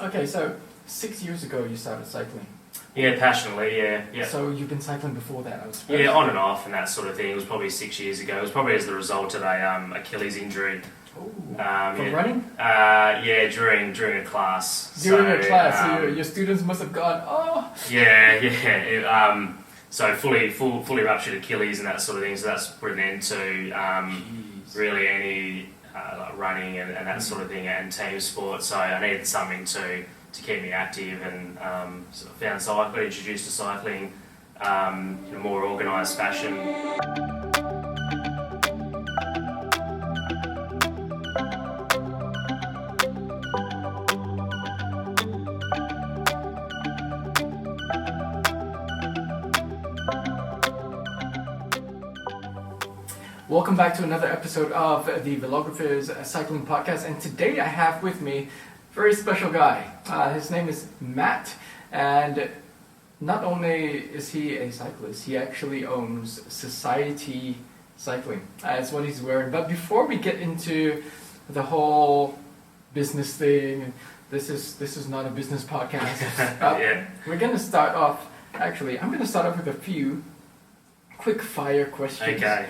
Okay, so 6 years ago you started cycling. Yeah, passionately, yeah. So you've been cycling before that, I suppose? Yeah, on and off and that sort of thing. It was probably 6 years ago. It was probably as the result of a Achilles injury. From yeah. running? Yeah, during a class. During a class, so your students must have gone, oh! Yeah. So fully ruptured Achilles and that sort of thing. So that's put an end to really any like running and that sort of thing and team sport. So I needed something to keep me active and sort of got introduced to cycling in a more organised fashion. Welcome back to another episode of the VeloGrapher's cycling podcast, and today I have with me a very special guy. His name is Matt, and not only is he a cyclist, he actually owns Society Cycling. That's what he's wearing. But before we get into the whole business thing, this is not a business podcast. We're going to start off. Actually, I'm going to start off with a few quick fire questions. Okay.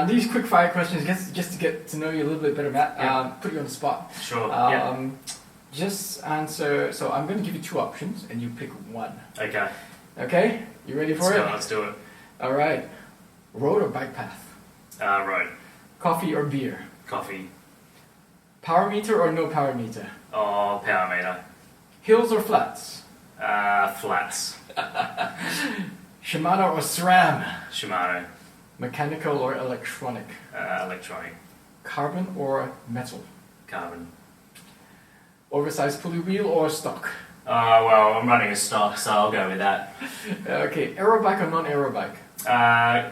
These quick fire questions, just to get to know you a little bit better, Matt. Put you on the spot. Sure. Just answer. So I'm going to give you two options, and you pick one. Okay. Okay. You ready for it? Let's do it. All right. Road or bike path? Road. Coffee or beer? Coffee. Power meter or no power meter? Oh, power meter. Hills or flats? Flats. Shimano or SRAM? Shimano. Mechanical or electronic? Electronic. Carbon or metal? Carbon. Oversized pulley wheel or stock? Well, I'm running a stock, so I'll go with that. Okay, aero bike or non-aero bike? Go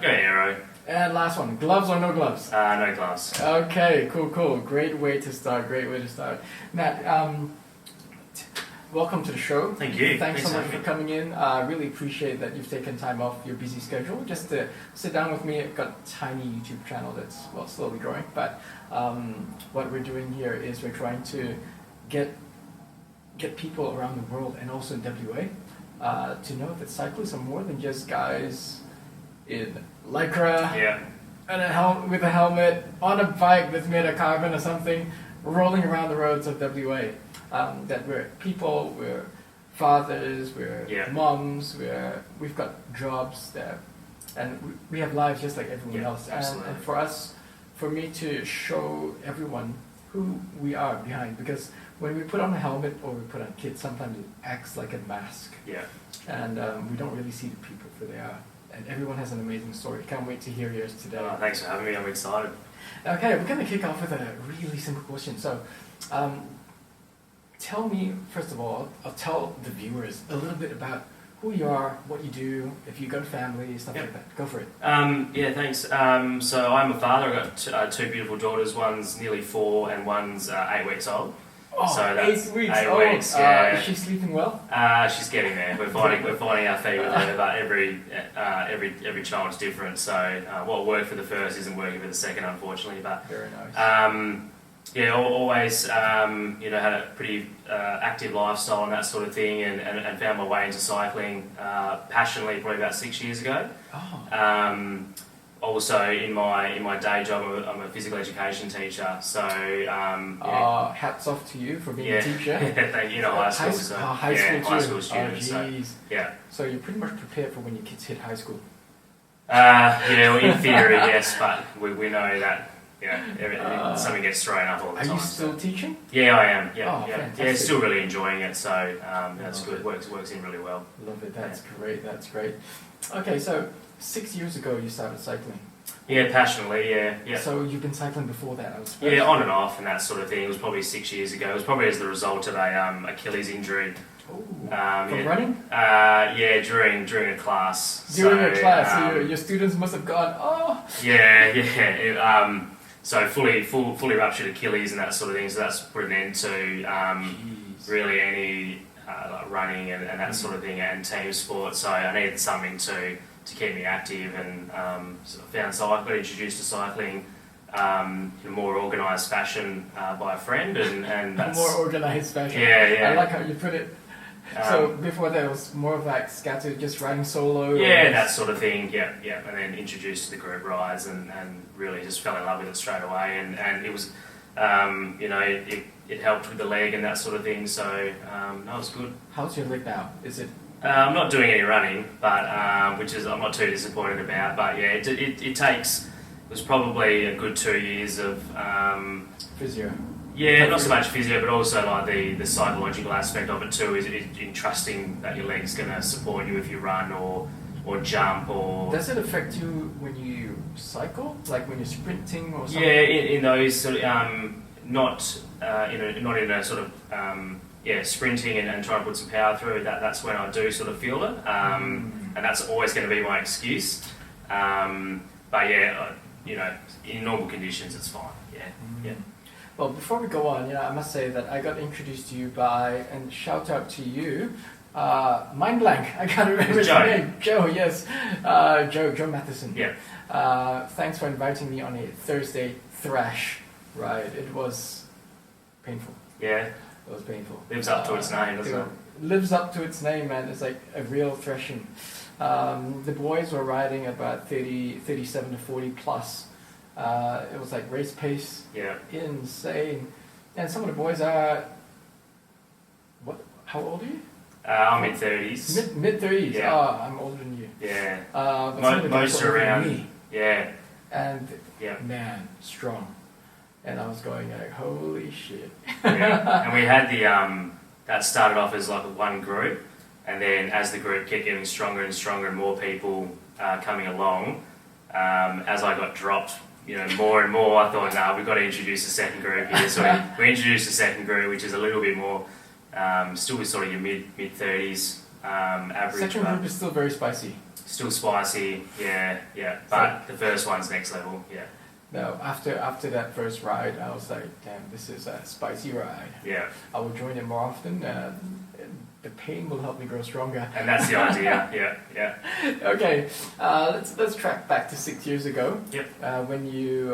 aero. And last one, gloves or no gloves? No gloves. Okay, cool. Great way to start. Matt, welcome to the show. Thank you. Thanks so much for coming in. I really appreciate that you've taken time off your busy schedule just to sit down with me. I've got a tiny YouTube channel that's, slowly growing. But what we're doing here is we're trying to get people around the world and also in WA to know that cyclists are more than just guys in lycra and with a helmet on a bike that's made of carbon or something rolling around the roads of WA. That we're people, we're fathers, we're moms, we've got jobs there, and we have lives just like everyone else. And for me to show everyone who we are behind, because when we put on a helmet or we put on kits, sometimes it acts like a mask. And we don't really see the people for they are. And everyone has an amazing story. Can't wait to hear yours today. Thanks for having me. I'm excited. Okay, we're going to kick off with a really simple question. So, tell me, first of all, I'll tell the viewers a little bit about who you are, what you do, if you've got a family, stuff like that. Go for it. Thanks. So I'm a father. I've got two beautiful daughters. One's nearly 4 and one's 8 weeks old. Oh, so 8 weeks old. Is she sleeping well? She's getting there. We're finding our feet with her, but every child's different. So what worked for the first isn't working for the second, unfortunately. But very nice. Always had a pretty active lifestyle and that sort of thing, and found my way into cycling passionately probably about 6 years ago. Also, in my day job, I'm a physical education teacher. So hats off to you for being a teacher. Thank you. High school. High school students. So you're pretty much prepared for when your kids hit high school. In theory, yes, but we know that. Something gets thrown up all the time. Are you still teaching? Yeah, I am. Fantastic. Still really enjoying it. So that's good. Works in really well. Love it. That's great. Okay, so 6 years ago you started cycling. Yeah, passionately. Yeah. So you've been cycling before that, I suppose? Yeah, on and off and that sort of thing. It was probably 6 years ago. It was probably as the result of a Achilles injury. From running? During a class. During a class, so your students must have gone, oh! So fully ruptured Achilles and that sort of thing. So that's put an end to really any like running and that sort of thing and team sport. So I needed something to keep me active and got introduced to cycling in a more organised fashion by a friend, and that's more organised fashion. Yeah. I like how you put it. So before that, it was more of like scattered, just riding solo. Yeah, that sort of thing. Yeah. And then introduced to the group rides, and really just fell in love with it straight away. And it was, it helped with the leg and that sort of thing. So that was good. How's your leg now? Is it? I'm not doing any running, but which is I'm not too disappointed about. But yeah, it takes. It was probably a good 2 years of Physio. Yeah, not so much physio, but also like the psychological aspect of it too. Is in trusting that your leg's going to support you if you run or jump or. Does it affect you when you cycle, like when you're sprinting or something? Yeah, in those sort of not in a sort of sprinting and trying to put some power through. That's when I do sort of feel it, and that's always going to be my excuse. But yeah, in normal conditions, it's fine. Yeah. Well, before we go on, I must say that I got introduced to you by, and shout out to you, mind blank, I can't remember his name. Joe, yes. Joe Matheson. Yeah. Thanks for inviting me on a Thursday thrash ride. It was painful. Yeah. It was painful. Lives up to its name, doesn't it? Lives up to its name, man. It's like a real thrashing. The boys were riding about 37 to 40 plus. It was like race pace. Yeah. Insane. And some of the boys are... How old are you? I'm mid-30s. Mid-30s? Yeah. Oh, I'm older than you. Yeah. But most are around me. Yeah. And, yeah. Man, strong. And I was going like, holy shit. Yeah. And we had that started off as like one group, and then as the group kept getting stronger and stronger and more people coming along, as I got dropped, more and more, I thought, we've got to introduce a second group here. So we introduced a second group, which is a little bit more, still with sort of your mid-30s average. Second group is still very spicy. Still spicy, yeah. But the first one's next level, yeah. No, after that first ride, I was like, damn, this is a spicy ride. Yeah. I will join it more often. The pain will help me grow stronger. And that's the idea, yeah. Okay, let's track back to 6 years ago. Yep. When you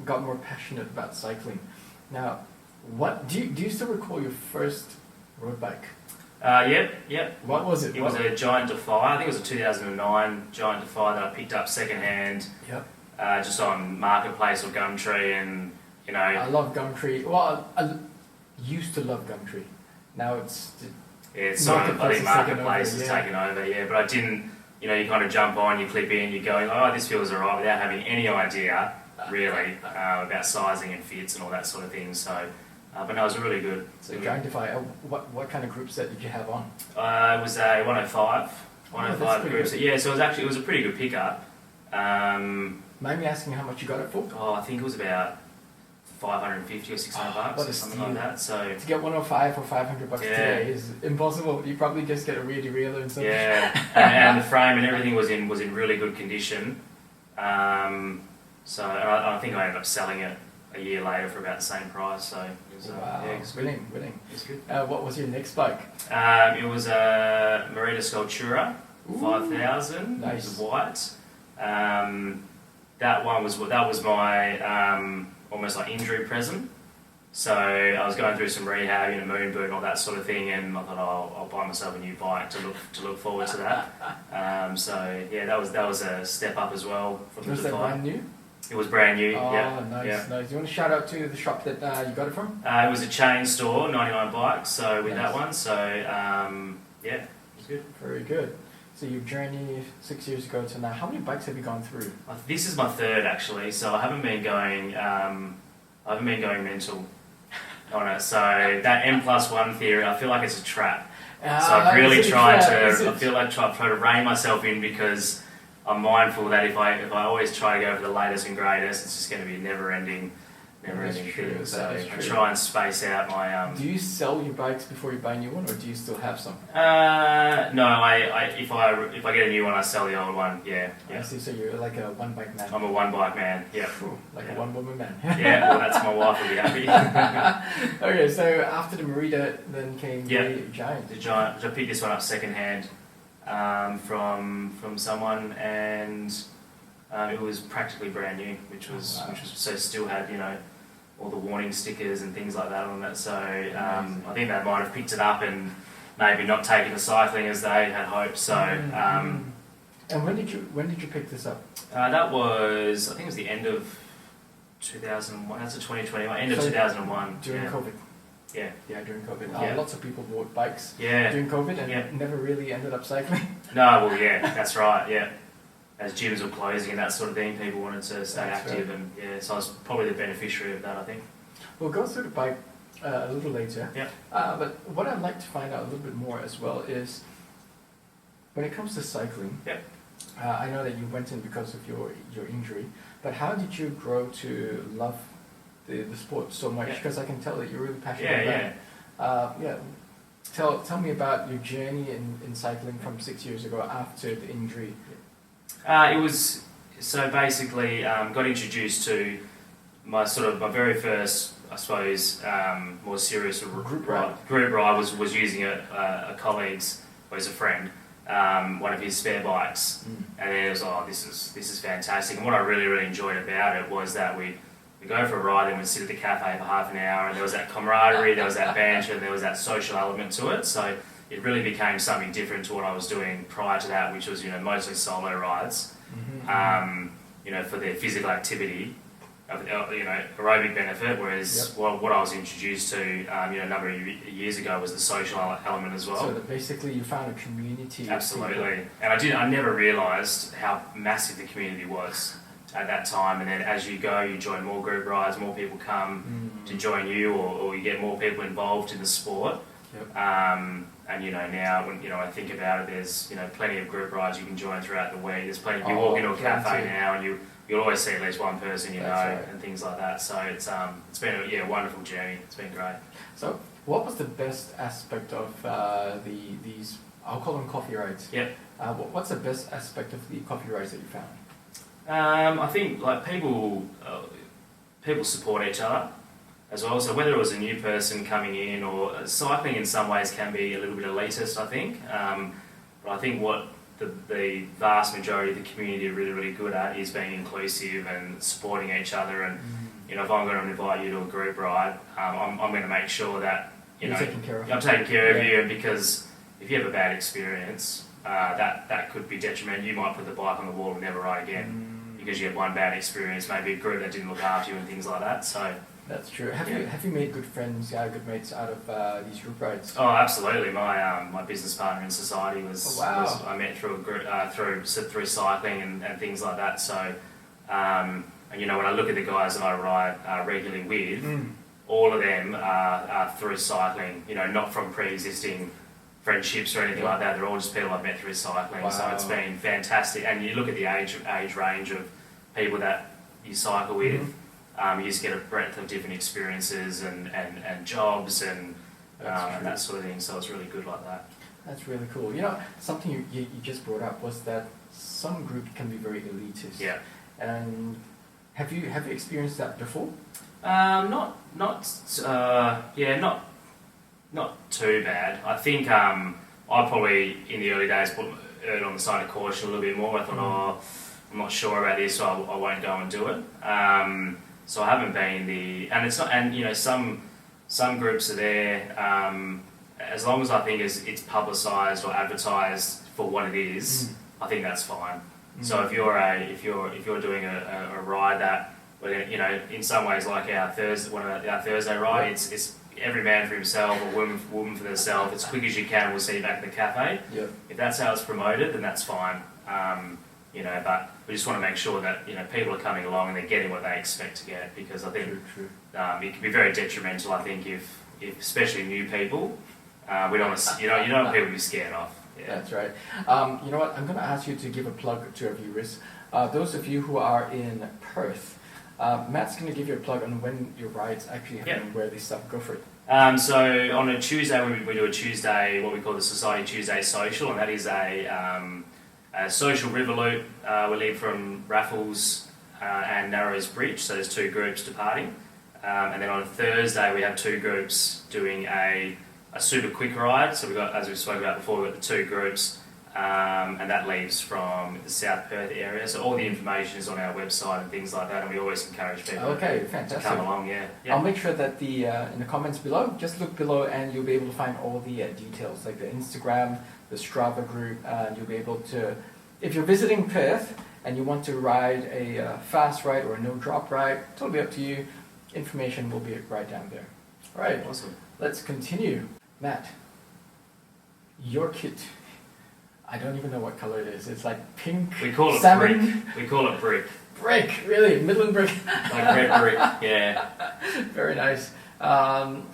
got more passionate about cycling. Now, what do you still recall your first road bike? Yep. What was it? It was a Giant Defy. I think it was a 2009 Giant Defy that I picked up secondhand. Yep. Just on Marketplace or Gumtree, and I love Gumtree. Well, I used to love Gumtree. Now it's sort of, I think Marketplace has taken over, yeah. But I didn't, you kind of jump on, you clip in, you're going, this feels alright, without having any idea, really, about sizing and fits and all that sort of thing. So, but no, it was really good. So Giant Defy, what kind of group set did you have on? It was a 105 group set. Yeah, so it was a pretty good pickup. Mind me asking how much you got it for? Oh, I think it was about $550 or $600 or something like that. So to get 105 for $500 today is impossible. You probably just get a rear derailleur and something. Yeah, and the frame and everything was in really good condition. So I think I ended up selling it a year later for about the same price. So it was, wow, it was winning. It was good. What was your next bike? It was a Merida Sculptura 5000. Nice. It was white. That was my almost like injury present. So I was going through some rehab, moonboot and all that sort of thing, and I thought, I'll buy myself a new bike to look forward to that. So yeah, that was a step up as well from the Defy. Was that brand new? It was brand new. Oh, yeah. Nice, yeah. nice. Do you want to shout out to the shop that you got it from? It was a chain store, 99 bikes. So with that one, so yeah, it was good. Very good. So your journey 6 years ago to now, how many bikes have you gone through? This is my third actually, so I haven't been going mental on it. So that M+1 theory, I feel like it's a trap. So I've really tried to rein myself in, because I'm mindful that if I always try to go for the latest and greatest, it's just going to be a never-ending thing. So I try and space out my. Do you sell your bikes before you buy a new one, or do you still have some? No. If I get a new one, I sell the old one. Yeah. I see. So you're like a one bike man. I'm a one bike man. Yeah. A one woman man. Yeah. Well, that's my wife will be happy. Okay. So after the Merida, then came the Giant. The Giant. I picked this one up second hand from someone, and It was practically brand new, which was so still had all the warning stickers and things like that on it. So I think they might have picked it up and maybe not taken the cycling as they had hoped. So. And when did you pick this up? That was, I think it was the end of 2001. That's a 2021, end of 2001. During COVID. Yeah. Yeah, during COVID. Yeah. Lots of people bought bikes during COVID and never really ended up cycling. No, well, yeah, that's right. Yeah, as gyms were closing and that sort of thing, people wanted to stay active, and so I was probably the beneficiary of that, I think. We'll go through the bike a little later. Yeah. But what I'd like to find out a little bit more as well is when it comes to cycling. Yep. I know that you went in because of your injury, but how did you grow to love the sport so much? Because I can tell that you're really passionate about it. Tell me about your journey in cycling from 6 years ago after the injury. It was so basically got introduced to my very first, I suppose, more serious group ride. Was using a colleague's, or as a friend. One of his spare bikes, and then it was, this is fantastic. And what I really, really enjoyed about it was that we go for a ride and we'd sit at the cafe for half an hour, and there was that camaraderie, there was that banter, and there was that social element to it. So it really became something different to what I was doing prior to that, which was mostly solo rides, for their physical activity, aerobic benefit. Whereas what I was introduced to, a number of years ago was the social element as well. So that basically you found a community. Absolutely, and I never realised how massive the community was at that time. And then as you go, you join more group rides, more people come to join you, or you get more people involved in the sport. Yep. Now when I think about it, there's plenty of group rides you can join throughout the week. There's plenty. You walk into a cafe now, and you'll always see at least one person and things like that. So it's been a wonderful journey. It's been great. So what was the best aspect of these? I'll call them coffee rides. Yep. What's the best aspect of the coffee rides that you found? I think people support each other as well. So whether it was a new person coming in, or cycling in some ways can be a little bit elitist, I think. But I think what the vast majority of the community are really, really good at is being inclusive and supporting each other. And if I'm going to invite you to a group ride, I'm going to make sure that You're taking care of I'm taking care of you, because if you have a bad experience, that could be detrimental. You might put the bike on the wall and never ride again because you had one bad experience, maybe a group that didn't look after you and things like that. So that's true. Have you made good friends, good mates out of these group rides? Oh, absolutely. My business partner in society was I met through a group through cycling and things like that. So and when I look at the guys that I ride regularly with, all of them are through cycling. Not from pre-existing friendships or anything like that. They're all just people I've met through cycling. So it's been fantastic. And you look at the age range of people that you cycle with, you just get a breadth of different experiences and jobs and that sort of thing. So it's really good like that. That's really cool. Something you just brought up was that some groups can be very elitist. Yeah. And have you experienced that before? Not too bad. I think I probably in the early days erred on the side of caution a little bit more. I thought, I'm not sure about this, so I won't go and do it. So I haven't been and it's not. And some groups are there as long as I think it's publicised or advertised for what it is. I think that's fine. So if you're doing a ride that, in some ways like our Thursday ride, it's every man for himself or woman for themselves. As quick as you can, we'll see you back at the cafe. Yep. If that's how it's promoted, then that's fine. But we just want to make sure that people are coming along and they're getting what they expect to get, because I think it can be very detrimental. I think if especially new people, we don't want to, you don't want people to be scared off. Yeah. That's right. You know what? I'm going to ask you to give a plug to our viewers. Those of you who are in Perth, Matt's going to give you a plug on when your rides actually happen and where they start. Go for it. So on a Tuesday, we do a Tuesday, what we call the Society Tuesday Social, and that is a social river loop. We leave from Raffles and Narrows Bridge, so there's two groups departing. And then on a Thursday, we have two groups doing a super quick ride. So we've got, as we spoke about before, we've got the two groups and that leaves from the South Perth area. So all the information is on our website and things like that, and we always encourage people to come along. Yeah. I'll make sure that the in the comments below, just look below and you'll be able to find all the details, like the Instagram, the Strava group, and you'll be able to, if you're visiting Perth and you want to ride a fast ride or a no-drop ride, totally up to you. Information will be right down there. All right, Awesome. Let's continue. Matt, your kit, I don't even know what color it is. It's like pink, We call it salmon. brick. We call it brick. Brick, really? Midland brick? Like red brick, yeah. Very nice.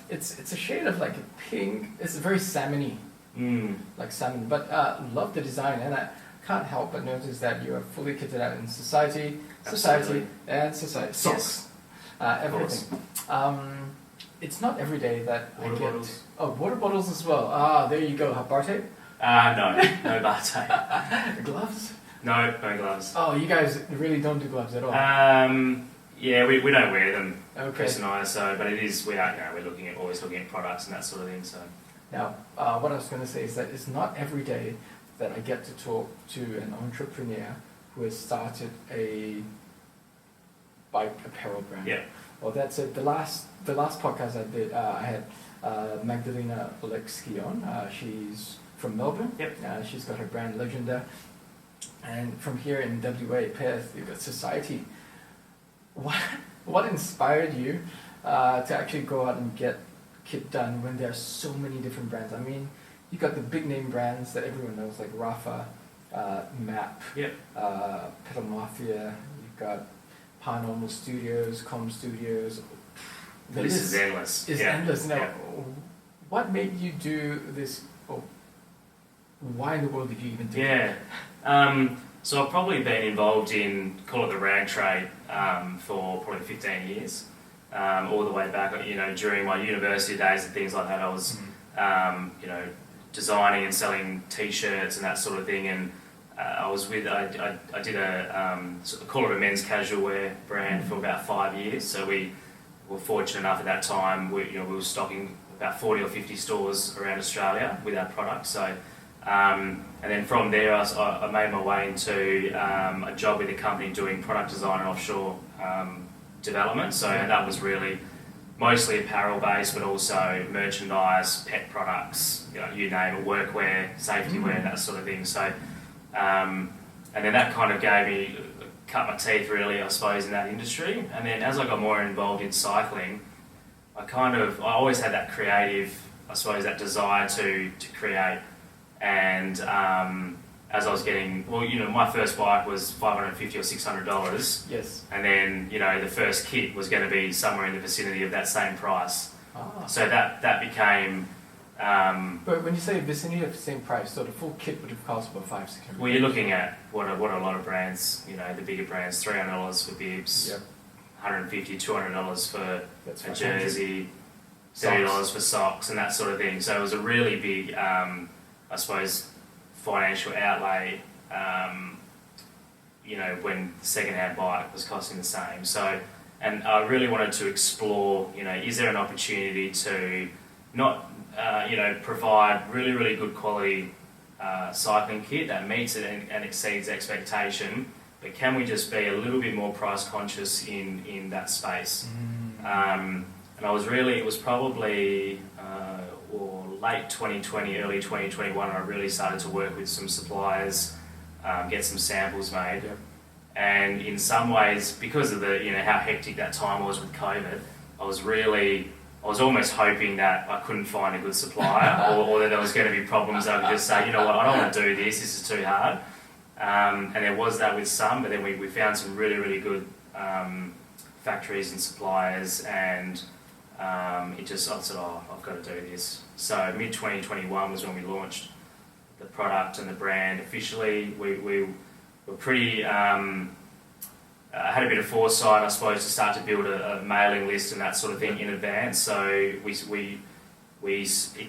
It's a shade of like a pink, it's very salmony, like salmon, but love the design, and I can't help but notice that you are fully kitted out in society, and society. Socks, everything. It's not every day that I get... bottles. Oh, water bottles as well. There you go. Bar tape? No bar tape. Gloves? No gloves. Oh, you guys really don't do gloves at all? Yeah, we don't wear them, Okay. Chris and I. So, but it is we're always looking at products and that sort of thing. So Now, what I was going to say is that it's not every day that I get to talk to an entrepreneur who has started a bike apparel brand. yeah, Well, that's it. The last podcast I did, I had Magdalena Oleksky on. She's from Melbourne. Yep. She's got her brand Legend there. And from here in WA, Perth, you've got Society. What inspired you to actually go out and get kit done when there are so many different brands? I mean, you got the big name brands that everyone knows, like Rafa, Map, Yep. Pedal Mafia. You've got Paranormal Studios, Com Studios. the list is endless. It's yeah. endless. Now, Yeah. what made you do this? Oh, why in the world did you even do Yeah. So I've probably been involved in, call it the rag trade, for probably 15 years. All the way back, during my university days and things like that, I was, designing and selling T-shirts and that sort of thing. And I did a, call it a men's casual wear brand for about 5 years. So we were fortunate enough at that time, we were stocking about 40 or 50 stores around Australia with our product. So. And then from there, I made my way into a job with a company doing product design and offshore development. So that was really mostly apparel based, but also merchandise, pet products, you name it, workwear, safety wear, that sort of thing. So, and then that kind of cut my teeth really, I suppose, in that industry. And then as I got more involved in cycling, I always had that creative, I suppose, that desire to create. And as I was getting, my first bike was $550 or $600. Yes. And then, the first kit was going to be somewhere in the vicinity of that same price. Ah. So that became... But when you say vicinity of the same price, so the full kit would have cost about $500-$600. Well, you're looking at what a lot of brands, the bigger brands, $300 for bibs, Yep. $150, $200 for That's a 500. jersey, $30 for socks and that sort of thing. So it was a really big... I suppose, financial outlay, when the second-hand bike was costing the same. So, and I really wanted to explore, is there an opportunity to not, provide really, really good quality cycling kit that meets it and exceeds expectation, but can we just be a little bit more price conscious in that space? And it was probably... late 2020, early 2021, I really started to work with some suppliers, get some samples made. Yep. And in some ways, because of the how hectic that time was with COVID, I was almost hoping that I couldn't find a good supplier or that there was going to be problems. I could just say, I don't want to do this is too hard. And there was that with some, but then we found some really, really good factories and suppliers, and I said, I've got to do this. So mid-2021 was when we launched the product and the brand officially. We were pretty, had a bit of foresight, I suppose, to start to build a mailing list and that sort of thing in advance. So we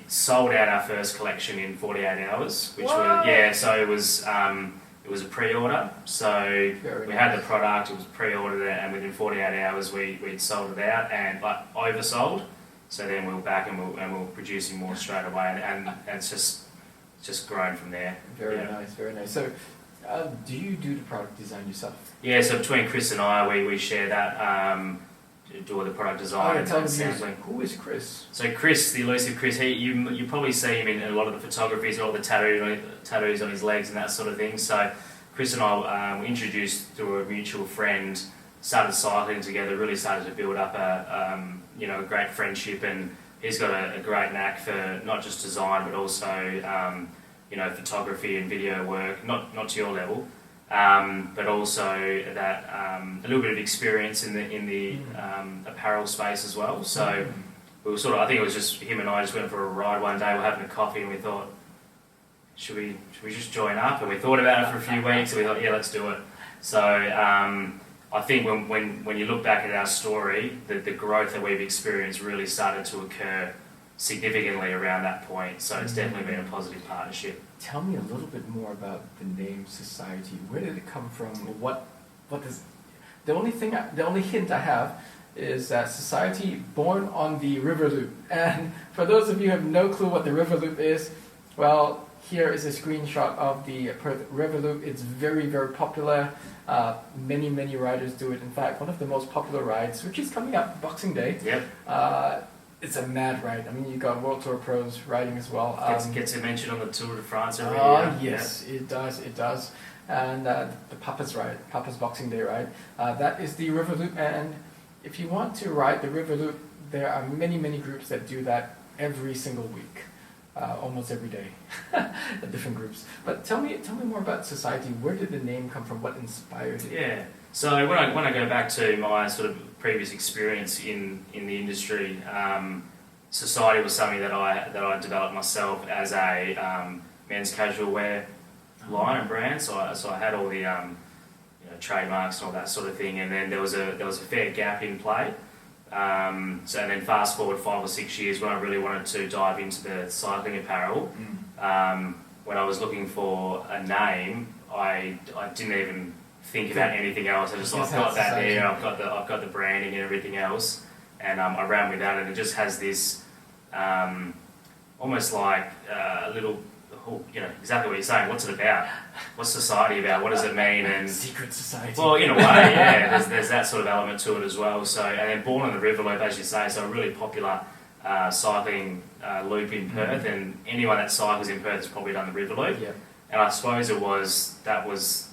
sold out our first collection in 48 hours, which so it was a pre-order. So we had the product, it was pre-ordered, and within 48 hours we'd sold it out and oversold. So then we were back and we were producing more straight away, and it's just it's just grown from there. Very nice, very nice. So, do you do the product design yourself? Yeah, so between Chris and I, we share that, do all the product design and sampling. Who is Chris? So Chris, the elusive Chris, you probably see him in a lot of the photographies, all the tattoos on his legs and that sort of thing. So Chris and I were introduced through a mutual friend, started cycling together, really started to build up a great friendship, and he's got a great knack for not just design but also photography and video work, not to your level, but also that a little bit of experience in the apparel space as well. So we were I think it was just him and I just went for a ride one day. We were having a coffee and we thought, should we just join up? And we thought about it for a few weeks and we thought, yeah, let's do it. So I think when you look back at our story, the growth that we've experienced really started to occur significantly around that point. So it's definitely been a positive partnership. Tell me a little bit more about the name Society. Where did it come from? What does the only hint I have is that Society, born on the River Loop. And for those of you who have no clue what the River Loop is, well, here is a screenshot of the Perth River Loop. It's very, very popular. Many riders do it. In fact, one of the most popular rides, which is coming up Boxing Day. Yep. It's a mad ride. I mean, you've got World Tour pros riding as well. Gets a mention on the Tour de France every year. Oh, yes, yeah. It does. And the Papa's Boxing Day ride. That is the River Loop. And if you want to ride the River Loop, there are many groups that do that every single week. Almost every day, different groups. But tell me more about Society. Where did the name come from? What inspired it? Yeah. So when I go back to my sort of previous experience in the industry, Society was something that I developed myself as a men's casual wear line and brand. So I had all the trademarks and all that sort of thing. And then there was a fair gap in play. And then fast forward 5 or 6 years when I really wanted to dive into the cycling apparel. When I was looking for a name, I didn't even think about anything else. I just thought, I've got that there, I've got the branding and everything else, and I ran with that, and it just has this almost like a little, exactly what you're saying. What's it about? What's Society about? What does it mean? And secret society. Well, in a way, yeah. There's that sort of element to it as well. So, and then born on the River Loop, as you say, so a really popular cycling loop in Perth, and anyone that cycles in Perth has probably done the River Loop. Yeah. And I suppose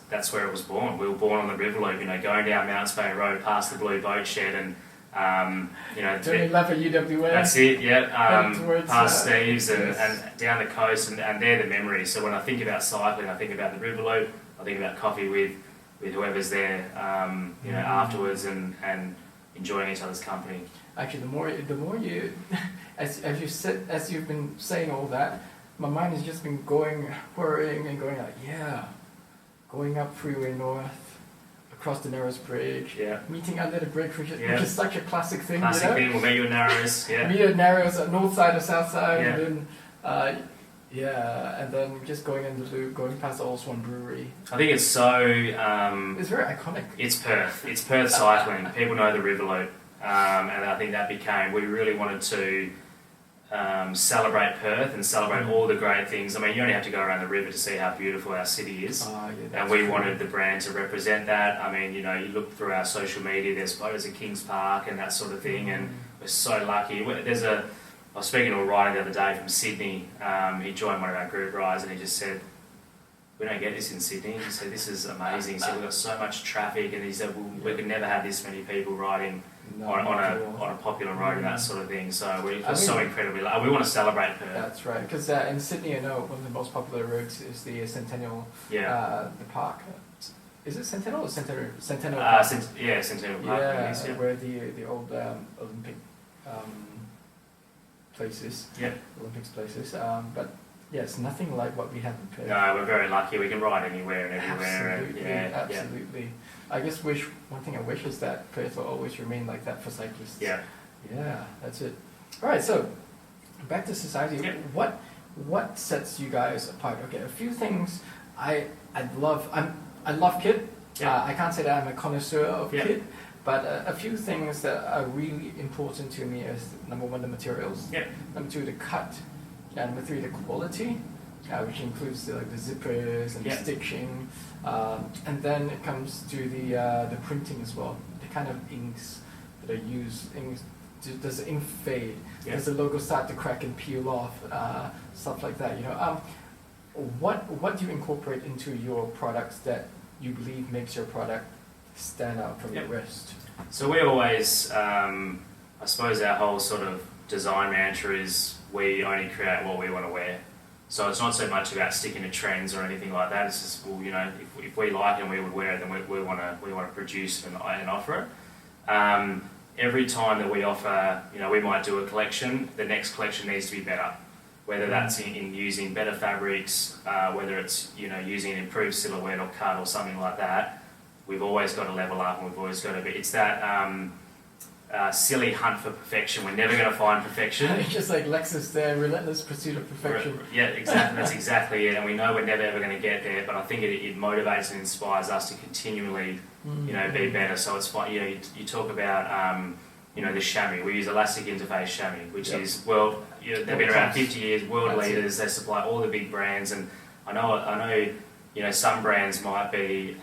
that's where it was born. We were born on the River Loop, going down Mounts Bay Road past the Blue Boat Shed and turning left at UWA. That's it, yeah. Towards, past Steve's and down the coast, and they're the memories. So when I think about cycling, I think about the River Loop. I think about coffee with whoever's there, afterwards, and enjoying each other's company. Actually, the more you, as you've been saying all that, my mind has just been whirring and going like, yeah, going up Freeway North, across the Narrows Bridge, meeting under the bridge, which is such a classic thing. Classic thing, we'll meet you at Narrows, meet at Narrows, north side or south side, and then, and then just going in the loop, going past the Old Swan Brewery. I think it's so... it's very iconic. It's Perth cycling. People know the River Loop, and I think that we really wanted to celebrate Perth and celebrate all the great things. I mean, you only have to go around the river to see how beautiful our city is. And we wanted the brand to represent that. I mean, you look through our social media, there's photos of Kings Park and that sort of thing, and we're so lucky. I was speaking to a rider the other day from Sydney. He joined one of our group rides and he just said, we don't get this in Sydney. He said, this is amazing. He said, we've got so much traffic, and he said, we could never have this many people riding on a popular road and that sort of thing. So we're so incredibly lucky. We want to celebrate Perth. That's right, because in Sydney, I know one of the most popular roads is the Centennial, the park. Is it Centennial or Centennial Park? Centennial Park. Yeah, where the old Olympic places. Yeah. Olympics places. But yeah, it's nothing like what we have in Perth. No, we're very lucky. We can ride anywhere and everywhere. Absolutely. Yeah. I guess one thing I wish is that Perth will always remain like that for cyclists. Yeah. Yeah, that's it. All right, so back to Society. Yeah. What sets you guys apart? Okay, a few things I love kit. Yeah. I can't say that I'm a connoisseur of kit, but a few things that are really important to me is, number one, the materials. Yeah. Number two, the cut. And number three, the quality. which includes the zippers and the stitching, and then it comes to the printing as well. The kind of inks that are used. Does the ink fade? Does the logo start to crack and peel off? Stuff like that. What do you incorporate into your products that you believe makes your product stand out from the rest? So we always, I suppose our whole sort of design mantra is we only create what we want to wear. So it's not so much about sticking to trends or anything like that. It's just, well, if we like it and we would wear it, then we want to produce it and offer it. Every time that we offer, we might do a collection, the next collection needs to be better. Whether that's in using better fabrics, whether it's using an improved silhouette or cut or something like that, we've always got to level up, and we've always got to be. It's that silly hunt for perfection. We're never going to find perfection. It's just like Lexus, their relentless pursuit of perfection. Yeah, exactly. That's exactly it. And we know we're never ever going to get there, but I think it motivates and inspires us to continually, be better. So it's fine. You talk about the chamois. We use elastic interface chamois, which is they've been around 50 years, world leaders. They supply all the big brands, and I know some brands might be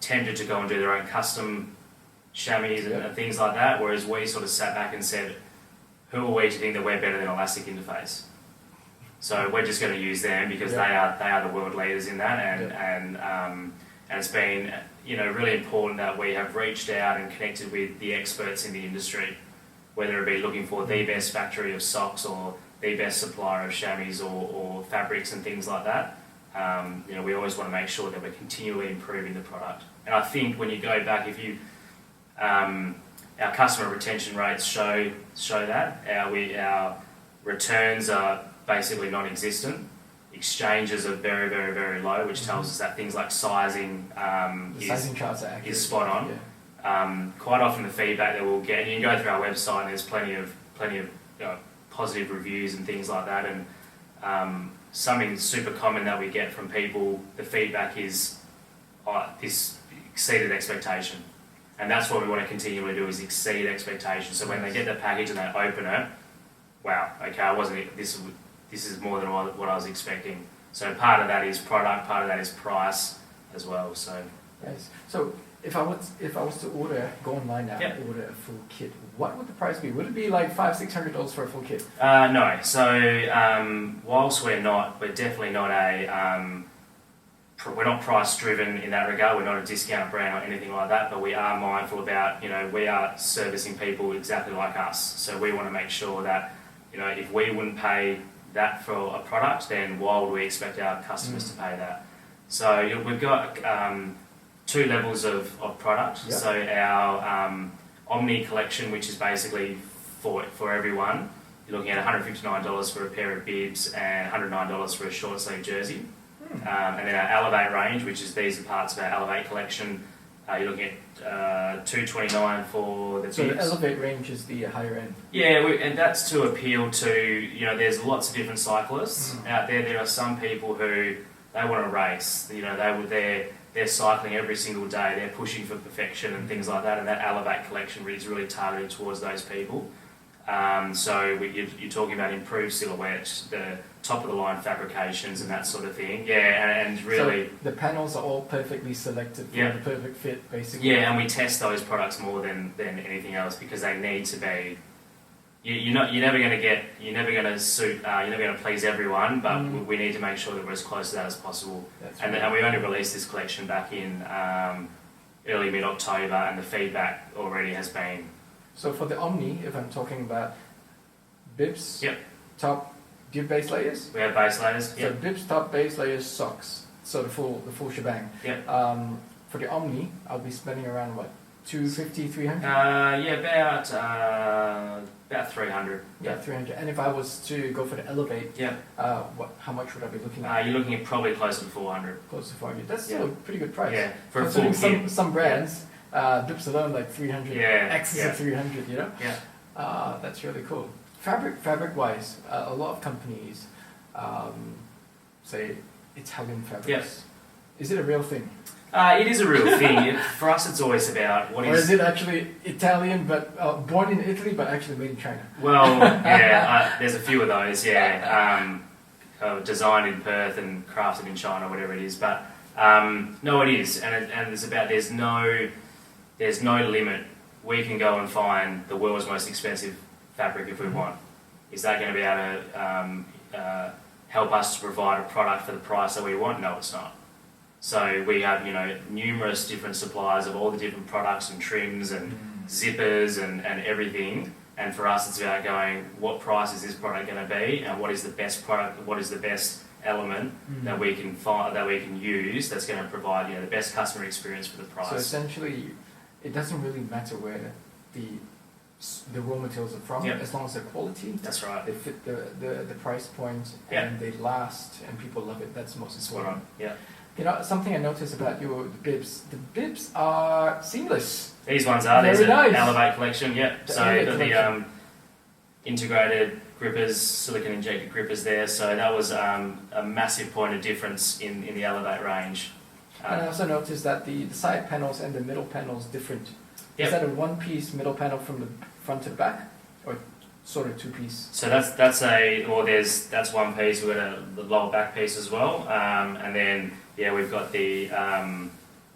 tempted to go and do their own custom chamois and things like that, whereas we sort of sat back and said, who are we to think that we're better than elastic interface? So we're just going to use them because they are the world leaders in that, and it's been really important that we have reached out and connected with the experts in the industry, whether it be looking for the best factory of socks or the best supplier of chamois or fabrics and things like that. We always want to make sure that we're continually improving the product. And I think when you go back, our customer retention rates show that. Our returns are basically non-existent. Exchanges are very, very, very low, which tells us that things like sizing sizing charts are accurate. Is spot on. Yeah. Quite often the feedback that we'll get, and you can go through our website and there's plenty of positive reviews and things like that, and something super common that we get from people, the feedback is this exceeded expectation. And that's what we want to continually do, is exceed expectations. So when they get the package and they open it, wow, okay, this is more than what I was expecting. So part of that is product, part of that is price as well. So yes. So if I was to go online now and order a full kit, what would the price be? Would it be like $500-$600 for a full kit? No. So whilst we're definitely not we're not price driven in that regard. We're not a discount brand or anything like that, but we are mindful about, we are servicing people exactly like us. So we want to make sure that, if we wouldn't pay that for a product, then why would we expect our customers to pay that? So we've got two levels of product. Yep. So our Omni collection, which is basically for everyone, you're looking at $159 for a pair of bibs and $109 for a short sleeve jersey. And then our Elevate range, which is these are parts of our Elevate collection, you're looking at $229 for the bibs. So the Elevate range is the higher end? Yeah, and that's to appeal to, there's lots of different cyclists out there. There are some people who, they want to race, they're cycling every single day, they're pushing for perfection and things like that, and that Elevate collection is really targeted towards those people. You're talking about improved silhouettes, the top of the line fabrications and that sort of thing. Yeah, and really... So the panels are all perfectly selected for the perfect fit, basically. Yeah, and we test those products more than anything else because they need to be... You're never going to please everyone, but we need to make sure that we're as close to that as possible. And we only released this collection back in early mid-October, and the feedback already has been... So for the Omni, if I'm talking about bibs, top, do you have base layers? We have base layers. So bibs, top, base layers, socks. So the full shebang. Yep. For the Omni, I'll be spending around what, $250, $300? About 300. Yeah, 300. And if I was to go for the Elevate, how much would I be looking at? You're looking at probably closer to 400. Close to 400. That's still a pretty good price. Yeah, for a full kit. Some brands. Bibs alone like 300, excess of 300, that's really cool. Fabric wise, a lot of companies say Italian fabrics. Is it a real thing? It is a real thing. For us, it's always about or is it actually Italian but born in Italy but actually made in China? Well, there's a few of those. designed in Perth and crafted in China, whatever it is. But no, it is, and it's about there's no limit. We can go and find the world's most expensive fabric if we want. Is that going to be able to help us to provide a product for the price that we want? No, it's not. So we have numerous different suppliers of all the different products and trims and zippers and everything. And for us, it's about going, what price is this product going to be, and what is the best product? What is the best element that we can find, that we can use, that's going to provide the best customer experience for the price. So essentially, it doesn't really matter where the raw materials are from, as long as they're quality. That's right. They fit the price point, and they last, and people love it. That's most important. Yeah. Something I noticed about the bibs. The bibs are seamless. These ones are. There's an Elevate collection. Yep. So the integrated grippers, silicon injected grippers there. So that was a massive point of difference in the Elevate range. And I also noticed that the side panels and the middle panels different. Is that a one-piece middle panel from the front to back, or sort of two-piece? So that's one piece. We've got the lower back piece as well, and then we've got the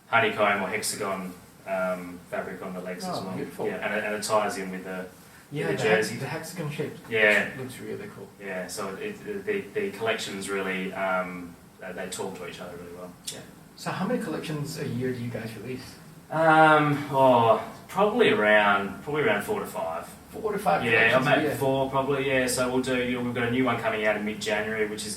honeycomb or hexagon fabric on the legs as well. Beautiful. Yeah, and it ties in with the jersey. The hexagon shape. Yeah, looks really cool. Yeah, so the collections really they talk to each other really well. Yeah. So how many collections a year do you guys release? Probably around 4 to 5. 4 to 5. Yeah, I'll make 4 probably. Yeah, so we'll do. We've got a new one coming out in mid-January, which is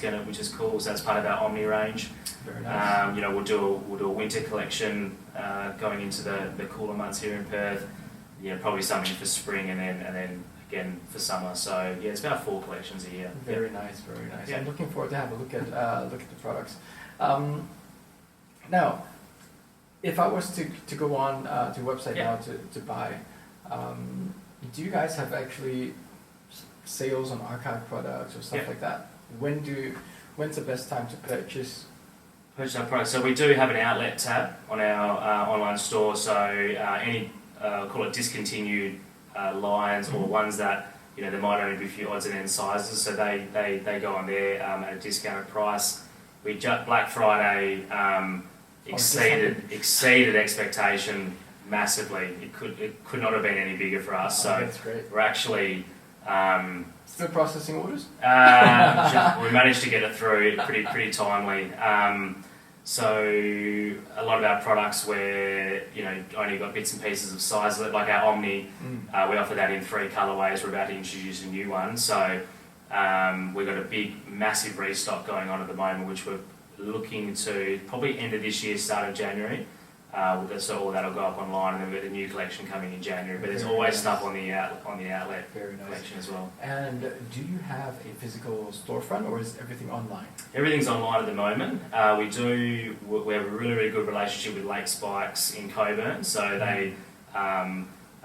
cool. So that's part of our Omni range. Very nice. We'll do a winter collection going into the cooler months here in Perth. Probably something for spring and then again for summer. So it's about 4 collections a year. Very nice, very nice. Yeah. I'm looking forward to have a look at the products. Now, if I was to go on to your website now to buy, do you guys have actually sales on archive products or stuff like that? When's the best time to purchase our products? So we do have an outlet tab on our online store. So any call it discontinued lines or ones that there might only be a few odds and ends sizes, so they go on there at a discounted price. Black Friday exceeded expectation massively. It could not have been any bigger for us. So that's great. we're actually still processing orders. We managed to get it through pretty timely. So a lot of our products where only got bits and pieces of size, like our Omni, we offer that in 3 colourways. We're about to introduce a new one. So we've got a massive restock going on at the moment, which we're looking to probably end of this year, start of January. So all that'll go up online, and then we've got a new collection coming in January. But there's always stuff on the outlet collection as well. And do you have a physical storefront, or is everything online? Everything's online at the moment. We have a really good relationship with Lake Spikes in Coburn. So they,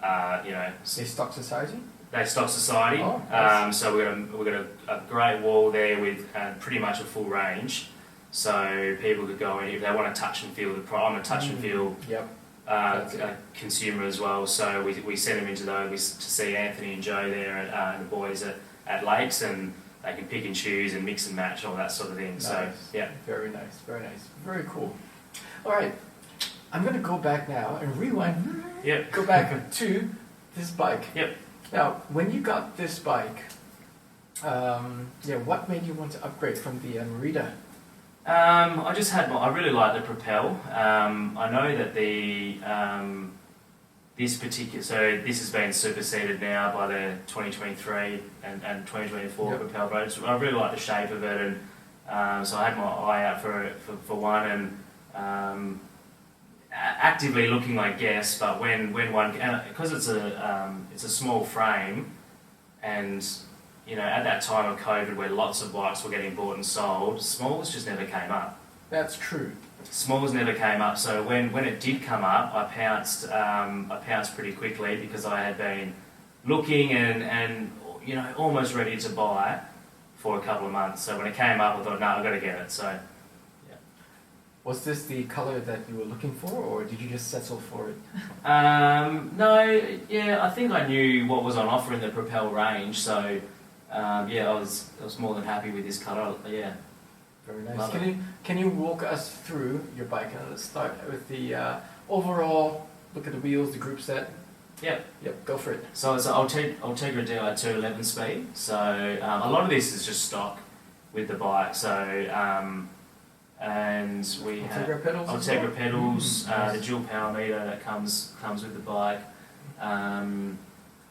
They stock Society. They stock Society. Oh, nice. So we've got a great wall there with pretty much a full range. So people could go in if they want to touch and feel the product. I'm a touch and feel consumer as well. So we send them into those to see Anthony and Joe there and the boys at Lakes, and they can pick and choose and mix and match, all that sort of thing. Nice. So very nice, very cool. All right, I'm going to go back now and rewind. Yep. Go back to this bike. Yep. Now, when you got this bike, what made you want to upgrade from the Merida? I really like the Propel. I know that this has been superseded now by the 2023 and 2024 Propel boats. I really like the shape of it, and so I had my eye out for one, and actively looking, I guess. But when one, because it's a small frame, and at that time of COVID where lots of bikes were getting bought and sold, smalls just never came up. That's true. Smalls never came up, so when it did come up, I pounced pretty quickly, because I had been looking and almost ready to buy for a couple of months. So when it came up, I thought, no, I've got to get it. So, Was this the colour that you were looking for, or did you just settle for it? No, I think I knew what was on offer in the Propel range, so I was more than happy with this colour. Yeah. Very nice. Love Can you walk us through your bike? And let's start with the overall look at the wheels, the group set. Yep. Yep, go for it. So it's an Ultegra Di2 11 speed. So a lot of this is just stock with the bike. So and we have Ultegra pedals. Ultegra pedals, Nice. the dual power meter that comes with the bike,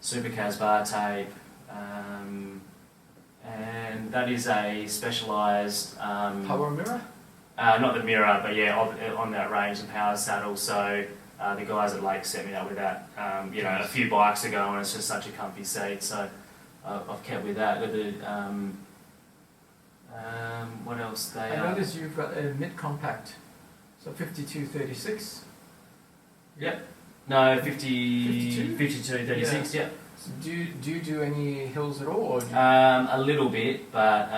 Supercaz bar tape, and that is a specialised Power mirror. not the mirror, but yeah, on that range, the power saddle. So the guys at Lake set me up with that, a few bikes ago, and it's just such a comfy seat. So I've kept with that. With the what else? I noticed you've got a mid-compact, so 5236. Yep. No, 52? 36. Yeah. Yep. So do you do any hills at all, or do you A little bit, but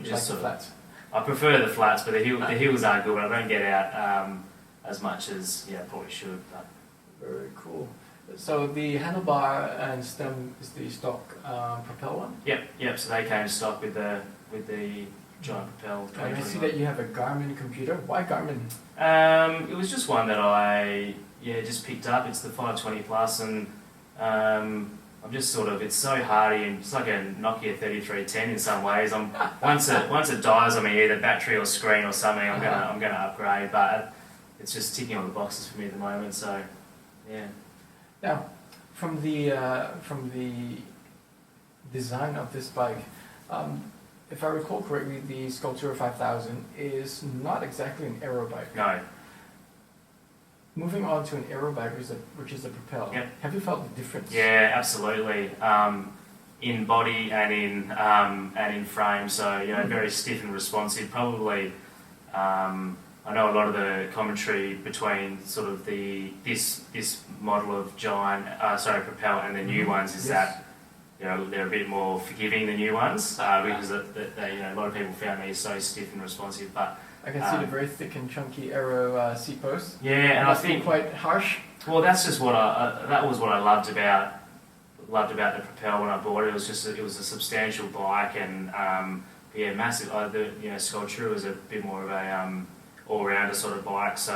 just like the sort of. flats? I prefer the flats, but the hills aren't good. I don't get out as much as probably should. But. Very cool. So the handlebar and stem is the stock Propel one. Yep. So they came stock with the Giant Propel. And I see that you have a Garmin computer. Why Garmin? It was just one that I just picked up. It's the 520 Plus, and I'm just sort of, it's so hardy, and it's like a Nokia 3310 in some ways. Once it dies on me, either battery or screen or something, I'm gonna upgrade. But it's just ticking all the boxes for me at the moment. So yeah. Now, from the design of this bike, if I recall correctly, the Sculptura 5000 is not exactly an aero bike. No. Moving on to an aero bike, which is a Propel. Yep. Have you felt the difference? Yeah, absolutely. In body and in frame, so very stiff and responsive. Probably, I know a lot of the commentary between sort of this model of Propel and the new ones is that they're a bit more forgiving, the new ones, because a lot of people found these so stiff and responsive. But I can see the very thick and chunky aero seat post. yeah, and I think quite harsh. Well, that's just what that was what I loved about the Propel when I bought it. It was a substantial bike, and massive. The Sculptura was a bit more of a all-rounder sort of bike, so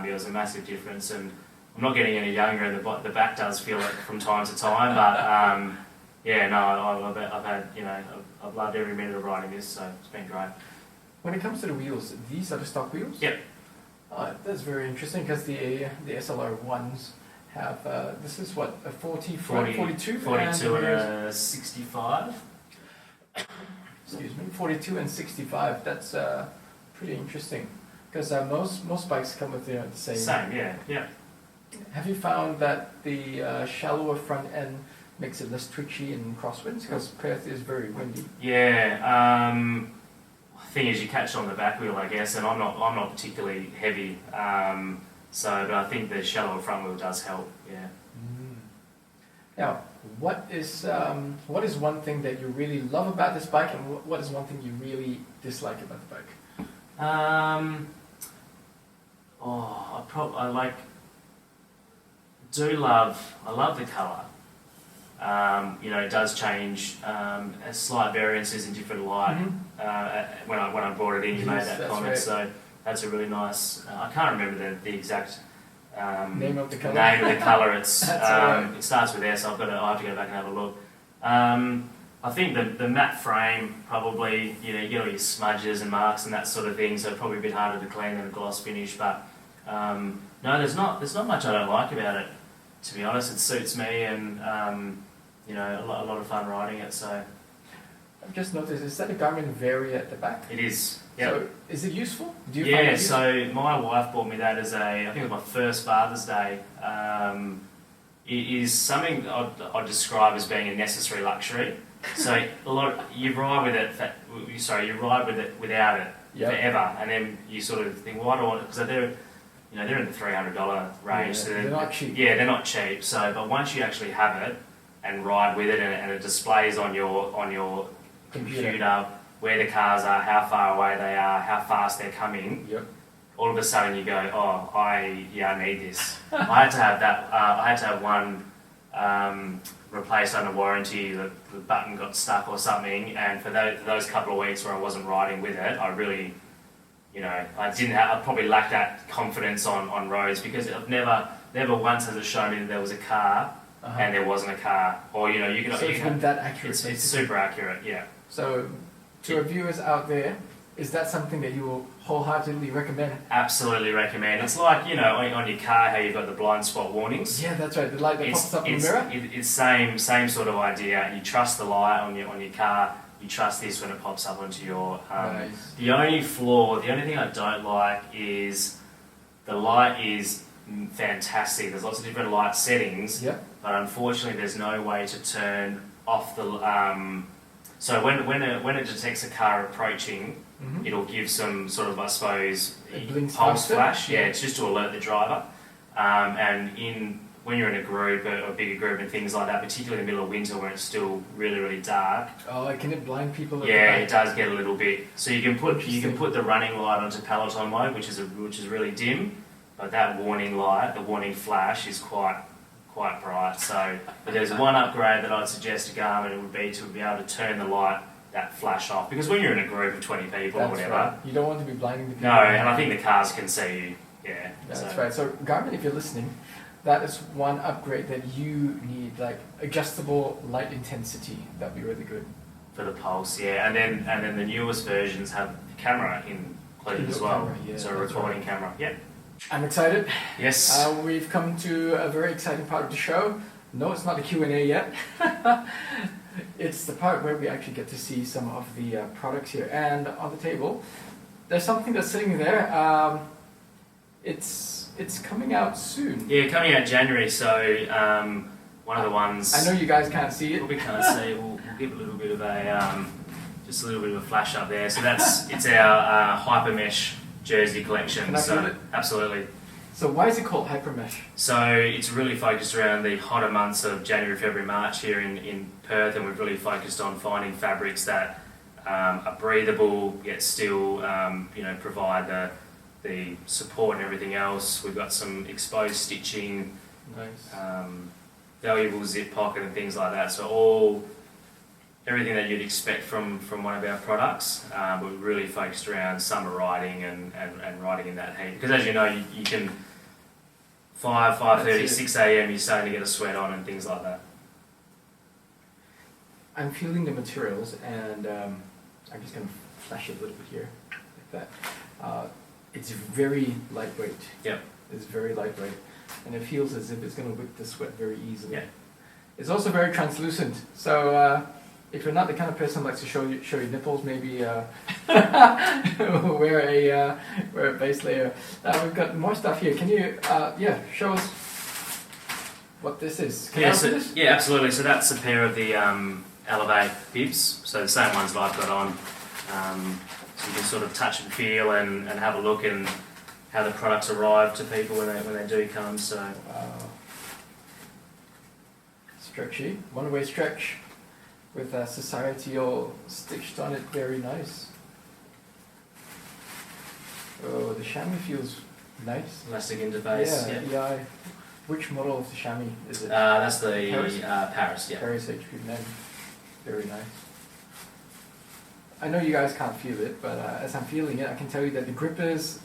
there was a massive difference. And I'm not getting any younger, and the back does feel it from time to time. But I've loved every minute of riding this, so it's been great. When it comes to the wheels, these are the stock wheels? Yep. That's very interesting, because the SLR ones have, this is what, a 42? 42 and a 65. Excuse me, 42 and 65, that's pretty interesting. Because most bikes come with the same. Same, yeah. Have you found that the shallower front end makes it less twitchy in crosswinds? Because Perth is very windy. Yeah. Thing is, you catch on the back wheel, I guess, and I'm not particularly heavy, but I think the shallower front wheel does help. Yeah. Now, what is one thing that you really love about this bike, and what is one thing you really dislike about the bike? I love the colour. It does change. Slight variances in different light. Mm-hmm. When I brought it in, you made that comment. Right. So that's a really nice. I can't remember the exact Name of the colour. It's Right. It starts with S. I'll have to go back and have a look. I think the matte frame probably, you get all your smudges and marks and that sort of thing, so probably a bit harder to clean than a gloss finish. But no, there's not much I don't like about it. To be honest, it suits me, and a lot of fun riding it. So I've just noticed, is that a Garmin Varia at the back? it is. Yeah. So is it useful? Do you find it useful? So my wife bought me that as I think it was my first Father's Day. It is something I'd describe as being a necessary luxury. So you ride with it without it forever, and then you sort of think, why do I want it? Because they're in the $300 range. Yeah, so they're not cheap. Yeah, they're not cheap. So, but once you actually have it and ride with it, and it displays on your computer where the cars are, how far away they are, how fast they're coming. Yep. All of a sudden you go, I need this. I had to have that. I had to have one replaced under warranty. The button got stuck or something, and for those couple of weeks where I wasn't riding with it, I really, I probably lacked that confidence on roads, because I've never once has it shown me that there was a car and there wasn't a car, or you can. So it's been that accurate. It's super accurate, yeah. So, to our viewers out there, is that something that you will wholeheartedly recommend? Absolutely recommend. It's like, on your car, how you've got the blind spot warnings. Yeah, that's right. The light that pops up in the mirror. It's same sort of idea. You trust the light on your car. You trust this when it pops up onto your. Nice. The only thing I don't like is the light is fantastic. There's lots of different light settings. Yep. But unfortunately, there's no way to turn off the. So when it detects a car approaching, it'll give some sort of, I suppose, pulse flash. Yeah, it's just to alert the driver. And when you're in a group, a bigger group and things like that, particularly in the middle of winter when it's still really, really dark. Oh, can it blind people? Yeah, it does get a little bit. So you can put the running light onto peloton mode, which is really dim, but that warning light, the warning flash, is quite bright. So, but there's one upgrade that I'd suggest to Garmin. It would be to be able to turn the light, that flash off, because when you're in a group of 20 people or whatever, right. You don't want to be blinding the people. No, and I think the cars can see you. Yeah, that's right. So Garmin, if you're listening, that is one upgrade that you need, like adjustable light intensity. That'd be really good for the pulse. Yeah, and then the newest versions have the camera included as well. Camera, yeah, so a recording camera. Yeah. I'm excited. Yes. We've come to a very exciting part of the show. No, it's not the Q&A yet. It's the part where we actually get to see some of the products here. And on the table, there's something that's sitting there. It's coming out soon. Yeah, coming out January. So one of the ones. I know you guys can't see it. We can't see. We'll give a little bit of just a little bit of a flash up there. So it's our Hyper Mesh jersey collection. Can I feel it? Absolutely. So why is it called Hyper Mesh? So it's really focused around the hotter months of January, February, March here in Perth, and we've really focused on finding fabrics that are breathable yet still provide the support and everything else. We've got some exposed stitching, nice, valuable zip pocket and things like that. So everything that you'd expect from one of our products, but we're really focused around summer riding and riding in that heat. Because as you know, you can 5:30, 6 a.m. you're starting to get a sweat on and things like that. I'm feeling the materials, and I'm just going to flash it a little bit here, like that. It's very lightweight. Yep. It's very lightweight, and it feels as if it's going to wick the sweat very easily. Yeah. It's also very translucent, so if you're not the kind of person who likes to show your nipples, maybe wear a base layer. We've got more stuff here. Can you show us what this is? Can I open this? Yeah, absolutely. So that's a pair of the Elevate bibs. So the same ones that I've got on. So you can sort of touch and feel and have a look and how the products arrive to people when they do come. So stretchy, one-way stretch with Society all stitched on it. Very nice. Oh, the chamois feels nice. Elastic interface. Yeah. Which model of the chamois is it? That's the Paris? Paris. Yeah. Paris HP9. Very nice. I know you guys can't feel it, but as I'm feeling it, I can tell you that the grippers,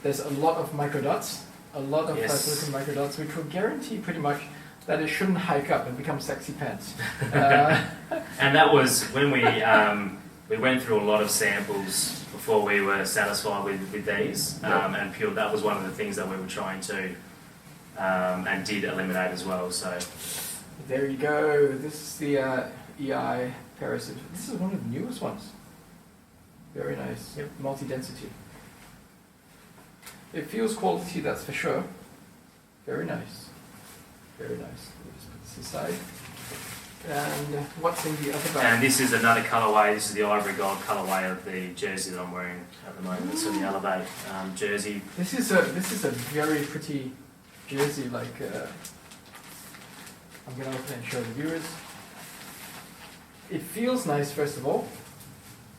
there's a lot of micro dots, a lot of silicone micro dots, which will guarantee pretty much that it shouldn't hike up and become sexy pants. And that was when we went through a lot of samples before we were satisfied with these, and pure. That was one of the things that we were trying to and did eliminate as well. So there you go. This is the EI Paris. This is one of the newest ones. Very nice. Yep. Multi-density. It feels quality, that's for sure. Very nice. Very nice. We'll just put this aside. And what's in the other bag? And this is another colourway. This is the ivory gold colourway of the jersey that I'm wearing at the moment. So the Elevate jersey. This is a very pretty jersey. Like I'm going to open it and show the viewers. It feels nice, first of all.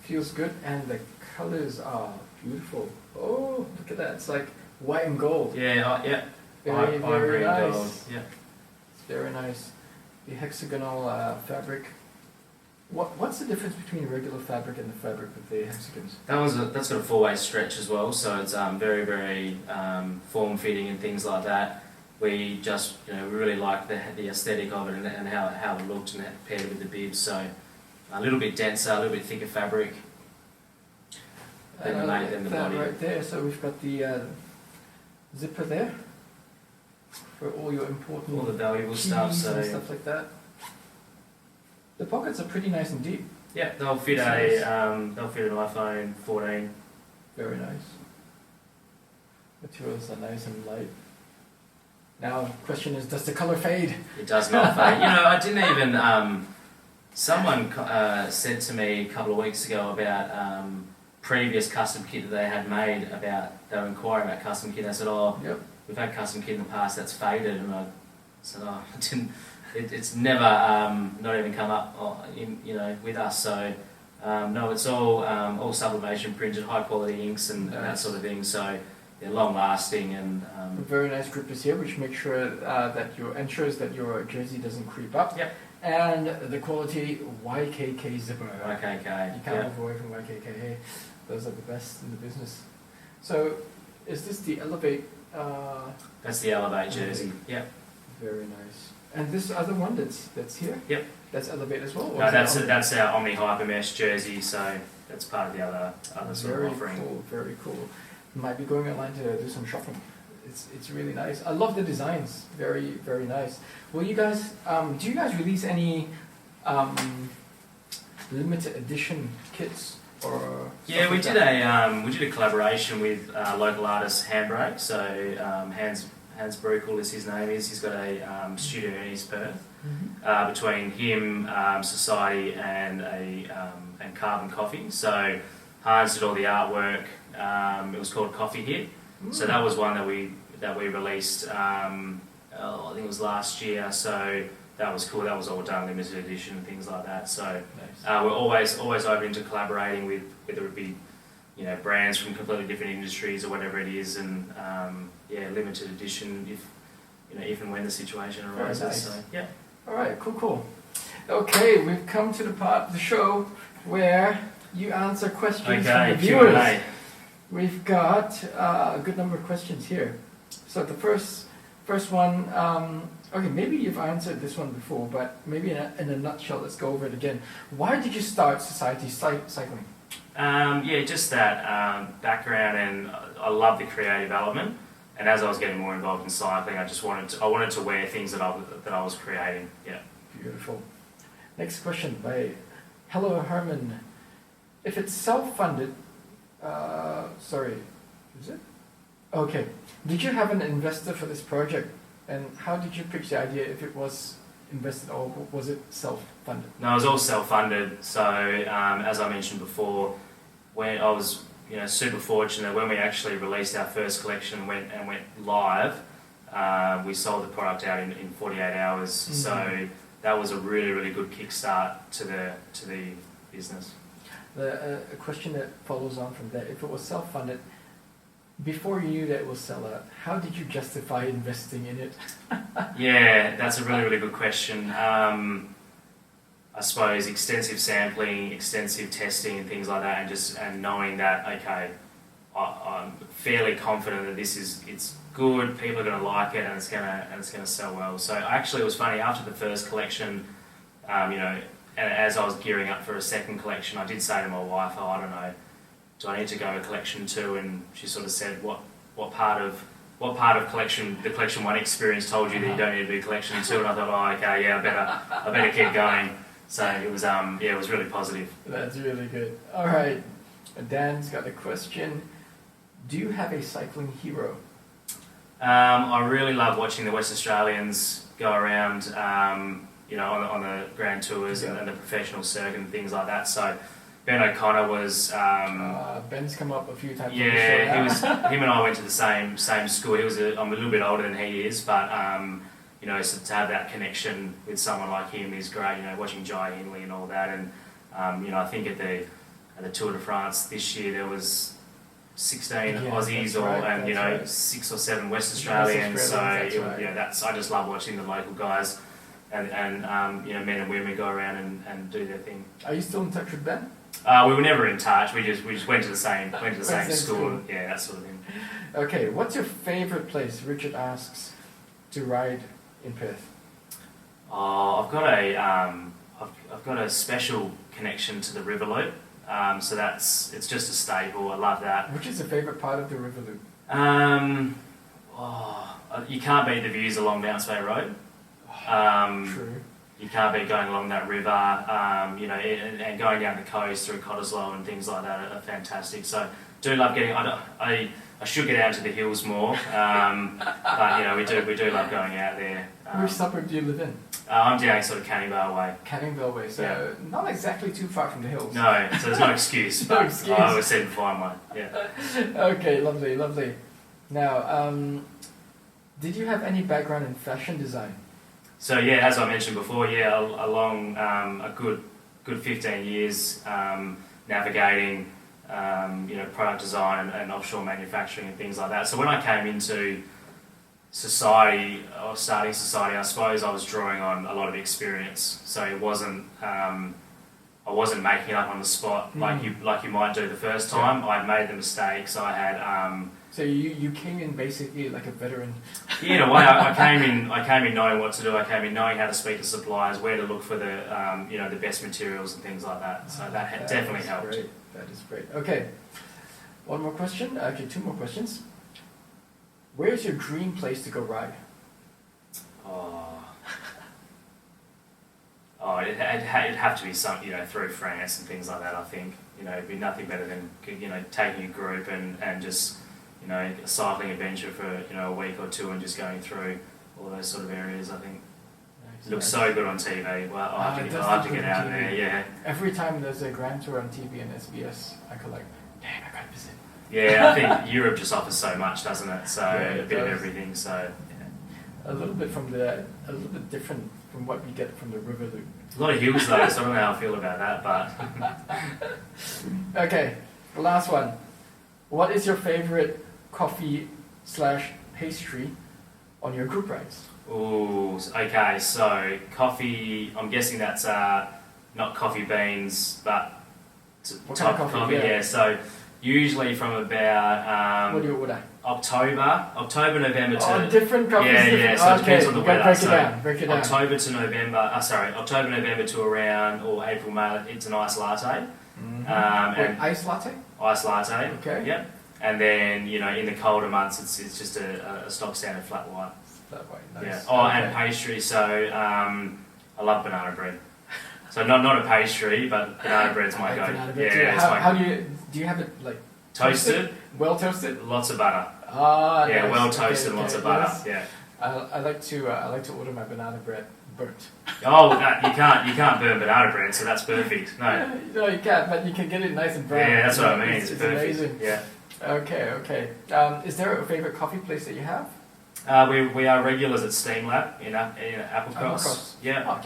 Feels good, and the colours are beautiful. Oh, look at that! It's like white and gold. Yeah. Very Ivory and nice. gold. Yeah. It's very nice. The hexagonal fabric. What's the difference between regular fabric and the fabric with the hexagons? That's got a 4-way stretch as well, so it's very, very form-fitting and things like that. We just, we really like the aesthetic of it and how it looked and paired with the bibs. So a little bit denser, a little bit thicker fabric than the body. Right there. So we've got the zipper there for all your important, all the valuable keys stuff. So and stuff like that. The pockets are pretty nice and deep. yeah, they'll fit an iPhone 14. Very nice. Materials are nice and light. Now, the question is, does the color fade? It does not fade. I didn't even. Someone said to me a couple of weeks ago about previous custom kit that they had made. They were inquiring about custom kit. I said, Yep. we've had custom kit in the past that's faded, and I said, I didn't. It's never not even come up with us. So no, it's all sublimation printed, high quality inks and that sort of thing. So they're long lasting and very nice grippers here, which make sure ensures that your jersey doesn't creep up. Yep. And the quality YKK zipper. YKK. You can't move away from YKK. Hey, those are the best in the business. So, is this the Elevate? That's the Elevate jersey. Yep. Very nice. And this other one that's here? Yep. That's Elevate as well? No, that's our Omni Hyper Mesh jersey, so that's part of the other sort of offering. Very cool, very cool. Might be going online to do some shopping. It's really nice. I love the designs. Very, very nice. Well, you guys, do you guys release any limited edition kits or? Yeah, we did a collaboration with local artist Handbrake. So Hans Brukel is his name. He's got a studio in East Perth. Mm-hmm. Between him, Society, and Carbon Coffee. So Hans did all the artwork. It was called Coffee Hit. So that was one that we released. I think it was last year. So that was cool. That was all done limited edition and things like that. So nice. we're always open to collaborating with whether it be brands from completely different industries or whatever it is, and limited edition if and when the situation arises. Nice. So yeah. All right, cool. Okay, we've come to the part of the show where you answer questions from the viewers. Q&A. We've got a good number of questions here. So the first one, okay, maybe you've answered this one before, but maybe in a nutshell, let's go over it again. Why did you start Society Cycling? Just that background, and I love the creative element. And as I was getting more involved in cycling, I wanted to wear things that I was creating. Yeah. Beautiful. Next question by Hello Herman. If it's self-funded, is it? Okay. Did you have an investor for this project? And how did you pitch the idea, if it was invested or was it self-funded? No, it was all self-funded. So as I mentioned before, when I was super fortunate, when we actually released our first collection went live, we sold the product out in 48 hours. Mm-hmm. So that was a really, really good kickstart to the business. A question that follows on from that, if it was self-funded, before you knew that it was sell out, how did you justify investing in it? Yeah, that's a really, really good question. I suppose extensive sampling, extensive testing and things like that, and knowing that, okay, I'm fairly confident that it's good, people are going to like it, and it's going to sell well. So actually, it was funny, after the first collection, and as I was gearing up for a second collection, I did say to my wife, I don't know, do I need to go to collection 2? And she sort of said, what part of the collection 1 experience told you that you don't need to do collection 2? And I thought, okay, yeah, I better keep going. So it was it was really positive. That's really good. All right, Dan's got a question. Do you have a cycling hero? I really love watching the West Australians go around, on the grand tours and the professional circuit and things like that. So Ben O'Connor was. Ben's come up a few times. Yeah, he was. Him and I went to the same school. I'm a little bit older than he is, but so to have that connection with someone like him is great. Watching Jai Hindley and all that, and I think at the Tour de France this year there was 16 Yeah, Aussies that's right, and that's right. 6 or 7 West West Australians. Australians, So that's right. I just love watching the local guys and men and women go around and do their thing. Are you still in touch with Ben? We were never in touch. We just went to the same Same school. And, yeah, that sort of thing. Okay, what's your favorite place? Richard asks to ride in Perth. Oh, I've got a special connection to the River Loop. So it's just a staple. I love that. Which is your favorite part of the River Loop? You can't beat the views along Bounce Bay Road. True. You can't beat going along that river, and going down the coast through Cottesloe and things like that are fantastic. So do love getting. I should get out to the hills more, but we do love going out there. Which suburb do you live in? I'm down sort of Canning Vale way. Canning Vale way, so not exactly too far from the hills. No, so there's no excuse. No but excuse. I always said find one. Yeah. Okay, lovely. Now, did you have any background in fashion design? So yeah, as I mentioned before, along a good 15 years navigating, product design and offshore manufacturing and things like that. So when I came into society or starting society, I suppose I was drawing on a lot of experience. So it wasn't I wasn't making it up on the spot like you might do the first time. Yeah. I made the mistakes. I had. So you came in basically like a veteran. Yeah, in a way, I came in knowing what to do. I came in knowing how to speak to suppliers, where to look for the the best materials and things like that. So that definitely helped. Great. That is great. Okay, one more question. Actually, 2 more questions. Where's your dream place to go ride? It'd have to be some through France and things like that. I think it'd be nothing better than taking a group and just a cycling adventure for a week or 2 and just going through all those sort of areas. I think it looks so good on TV. Well, I have to get out there. Yeah. Every time there's a Grand Tour on TV and SBS, I go like, damn, I gotta visit. Yeah, I think Europe just offers so much, doesn't it? So it a bit does. of everything. So a little bit different from what we get from the River Loop. A lot of hills though, so I don't know how I feel about that. But okay, the last one. What is your favorite coffee/pastry on your group rides? Ooh, okay. So coffee. I'm guessing that's not coffee beans, but What type kind of coffee. Yeah. So usually from about what do you order? October, November to different coffees. yeah. So it depends on the weather. Break it down. October to November. October, November to around April, May. It's an iced latte. Mm-hmm. And iced latte. Iced latte. Okay. Yep. And then in the colder months, it's just a stock standard flat white. Flat white. Nice. Yeah. Oh, okay. And pastry. So I love banana bread. So not a pastry, but banana bread's my go. Yeah. How do you have it like toasted? Well toasted. Lots of butter. Ah. Yeah, nice. well toasted, lots of butter. Yes. Yeah. I like to order my banana bread burnt. Oh, you can't burn banana bread, so that's perfect. No. No, you can't, but you can get it nice and brown. Yeah, that's what I mean. It's perfect. Amazing. Yeah. Okay. Is there a favorite coffee place that you have? We are regulars at Steam Lab in Applecross. Yeah. Oh,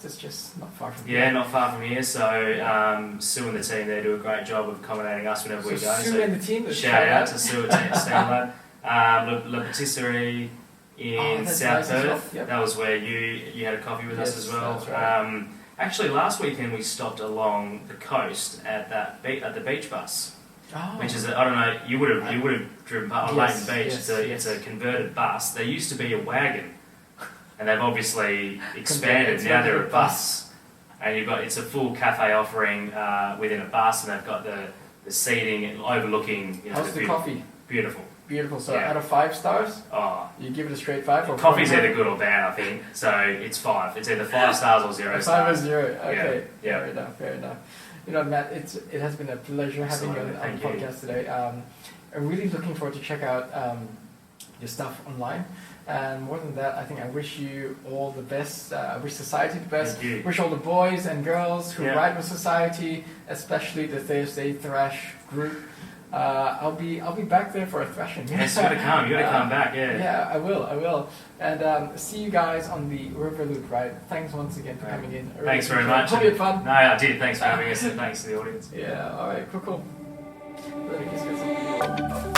that's just not far from here. Yeah, not far from here. So Sue and the team there do a great job of accommodating us whenever we go. Sue and the team. Shout out to Sue at Steam Lab. La Patisserie in South nice as well. Perth. Yep. That was where you had a coffee with us as well. That's right. Actually, last weekend we stopped along the coast at the beach bus. Oh. Which is I don't know. You would have driven past on Leighton Beach. It's a converted bus. There used to be a wagon, and they've obviously expanded. Now they're a bus, and it's a full cafe offering within a bus, and they've got the seating overlooking. How's the coffee? Beautiful. So out of 5 stars, you give it a straight 5. Or coffee's either good or bad, I think. So it's 5. It's either 5 stars or 0 stars. 5 or 0. Okay. Yeah. Fair enough. Matt, it has been a pleasure having you on the podcast today. I'm really looking forward to check out your stuff online. And more than that, I think I wish you all the best. I wish society the best. Wish all the boys and girls who ride with society, especially the Thursday Thrash group. I'll be back there for a thrashing. Yes, you gotta come. You gotta come back. Yeah. Yeah, I will. And see you guys on the River Loop ride. Thanks once again for coming in. Thanks very much. Hope you had fun. No, I did. Thanks for having us, and thanks to the audience. Yeah. All right. Cool. Let me just get some video.